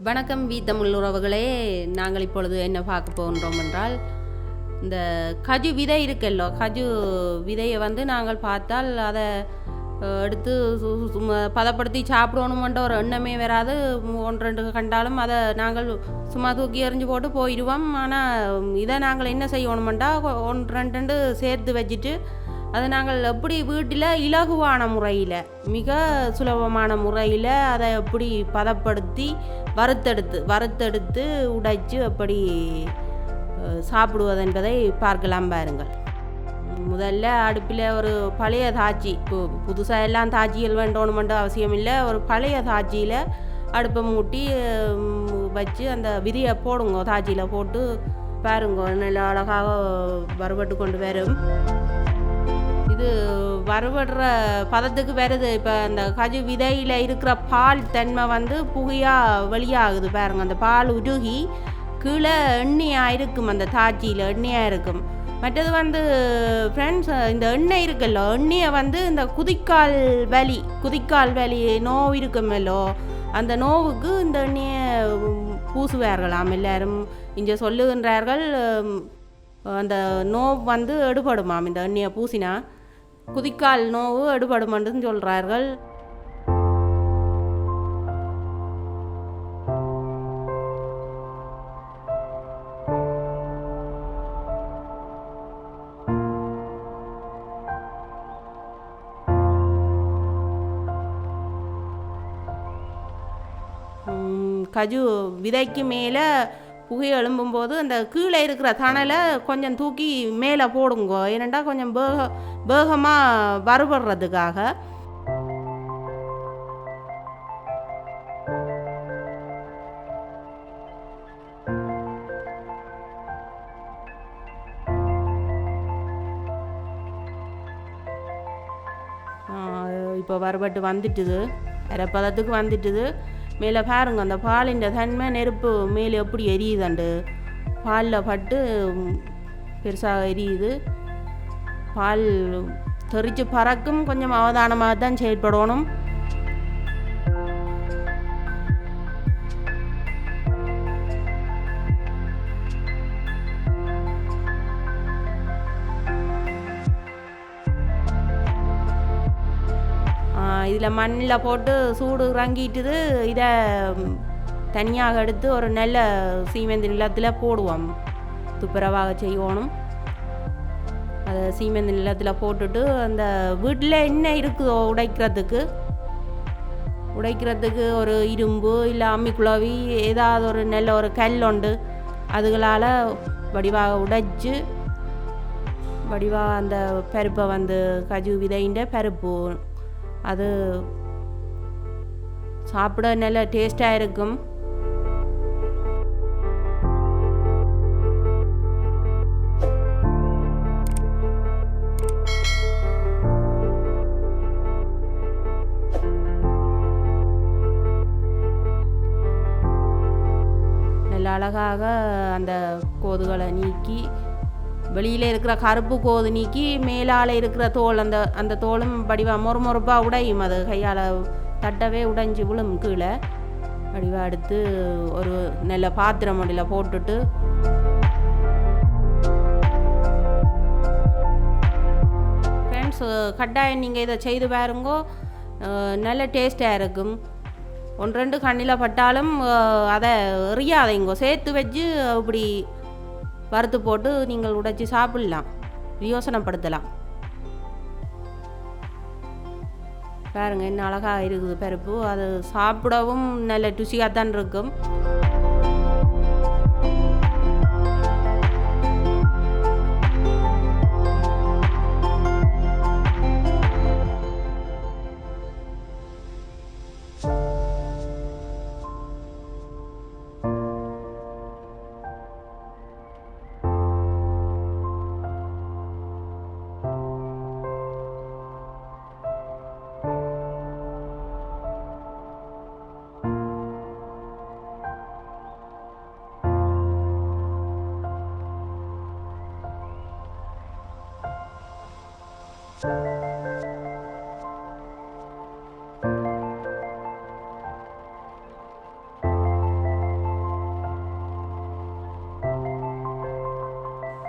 வணக்கம் தமிழ் உறவுகளே. நாங்கள் இப்பொழுது என்ன பார்க்க போகின்றோம் என்றால், இந்த கஜு விதை இருக்கல்லோ, கஜு விதையை நாங்கள் பார்த்தால் அதை எடுத்து பதப்படுத்தி சாப்பிடணுமென்ற ஒரு எண்ணமே வராது. ஒன்று ரெண்டு கண்டாலும் அதை நாங்கள் சும்மா தூக்கி எறிஞ்சு போட்டு போயிடுவோம். ஆனால் இதை நாங்கள் என்ன செய்யணுமெண்டா, ஒன்று ரெண்டு சேர்த்து வச்சுட்டு அதை நாங்கள் எப்படி வீட்டில் இலகுவான முறையில், மிக சுலபமான முறையில் அதை எப்படி பதப்படுத்தி வறுத்தெடுத்து உடைச்சு எப்படி சாப்பிடுவது என்பதை பார்க்கலாம் பாருங்கள். முதல்ல அடுப்பில் ஒரு பழைய தாச்சி, புதுசாக எல்லாம் தாச்சிகள் வேண்டணுமென்ற அவசியம் இல்லை, ஒரு பழைய தாச்சியில் அடுப்பை மூட்டி வச்சு அந்த விதியை போடுங்க. தாச்சியில் போட்டு பாருங்க, நல்லா அழகாக வறுபட்டு கொண்டு வரும். இது வறுபடுற பதத்துக்கு வருது. இப்போ அந்த கஜு விதையில் இருக்கிற பால் தன்மை புகையாக வெளியாகுது பாருங்கள். அந்த பால் உருகி கீழே எண்ணெயாக இருக்கும், அந்த தாச்சியில் எண்ணெயாக இருக்கும். மற்றது ஃப்ரெண்ட்ஸ், இந்த எண்ணெய் இருக்குல்லோ, எண்ணெயை இந்த குதிக்கால் வலி நோவு இருக்குமல்லோ, அந்த நோவுக்கு இந்த எண்ணெயை பூசுவார்களாம் எல்லாரும். இங்கே சொல்லுகின்றார்கள், அந்த நோவு எடுபடுமாம் இந்த எண்ணெயை பூசினா, குதிக்கால் நோவு எடுபடுமென்று சொல்கிறார்கள். கஜு விதைக்கு மேலே புகை எழும்பும்போது அந்த கீழே இருக்கிற தணலை கொஞ்சம் தூக்கி மேலே போடுங்க. ஏனெண்டா கொஞ்சம் வேகமாக வறுபடுறதுக்காக. இப்போ வறுபட்டு வந்துட்டுது, அரைப்பதத்துக்கு வந்துட்டுது. மேலே பாருங்க, அந்த பாலின் தன்மை நெருப்பு மேலே எப்படி எரியுதாண்டு, பாலில் பட்டு பெருசாக எரியுது. பால் தெரிச்சு பறக்கும். கொஞ்சம் அவதானமாக தான் செயல்படணும். இதில் மண்ணில் போட்டு சூடு இறங்கிட்டுது. இதை தனியாக எடுத்து ஒரு நல்ல சீமெந்து நிலத்தில் போடுவோம். துப்புரவாக செய்யணும். அதை சீமெந்து நிலத்தில் போட்டுட்டு, அந்த வீட்டில் என்ன இருக்குதோ உடைக்கிறதுக்கு ஒரு இரும்பு இல்லை அம்மிக்குழவி ஏதாவது ஒரு நல்ல ஒரு கல் உண்டு, அதுகளால் வடிவாக உடைச்சு அந்த பருப்பை கஜு விதைன்ற பருப்பு, அது சாப்பிட நல்ல டேஸ்டாக இருக்கும். நல்ல அழகாக அந்த கோதுகளை நீக்கி, வெளியில் இருக்கிற கருப்பு கோது நீக்கி, மேலால் இருக்கிற தோல், அந்த தோலும் வடிவாக மொறுமொறுப்பாக உடையும். அது கையால் தட்டவே உடைஞ்சி விழும் கீழே. வடிவாக எடுத்து ஒரு நல்ல பாத்திரம் ஒன்றில் போட்டுட்டு, ஃப்ரெண்ட்ஸ் கட்டாயம் நீங்கள் இதை செய்து பாருங்கோ, நல்ல டேஸ்டாக இருக்கும். ஒன்று ரெண்டு கண்ணில் பட்டாலும் அதை எறியாதைங்கோ, சேர்த்து வச்சு அப்படி வறுத்து போட்டு நீங்கள் உடைச்சி சாப்பிடலாம், யோசனைப்படுத்தலாம். பாருங்க என்ன அழகாக இருக்குது பருப்பு. அது சாப்பிடவும் நல்ல ருசியாக தான் இருக்கும்.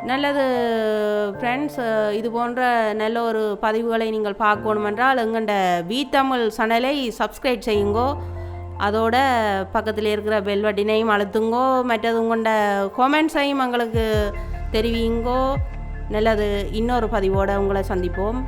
நல்லது ஃப்ரெண்ட்ஸ், இது போன்ற நல்ல ஒரு பதிவுகளை நீங்கள் பார்க்கணுமென்றால் எங்கள்ட தமிழ் சேனலை சப்ஸ்கிரைப் செய்யுங்கோ. அதோட பக்கத்தில் இருக்கிற பெல் பட்டனையும் அழுத்துங்கோ. மற்றது உங்கள்ட கொமெண்ட்ஸையும் எங்களுக்கு தெரிவிங்கோ. நல்லது, இன்னொரு பதிவோடு உங்களை சந்திப்போம்.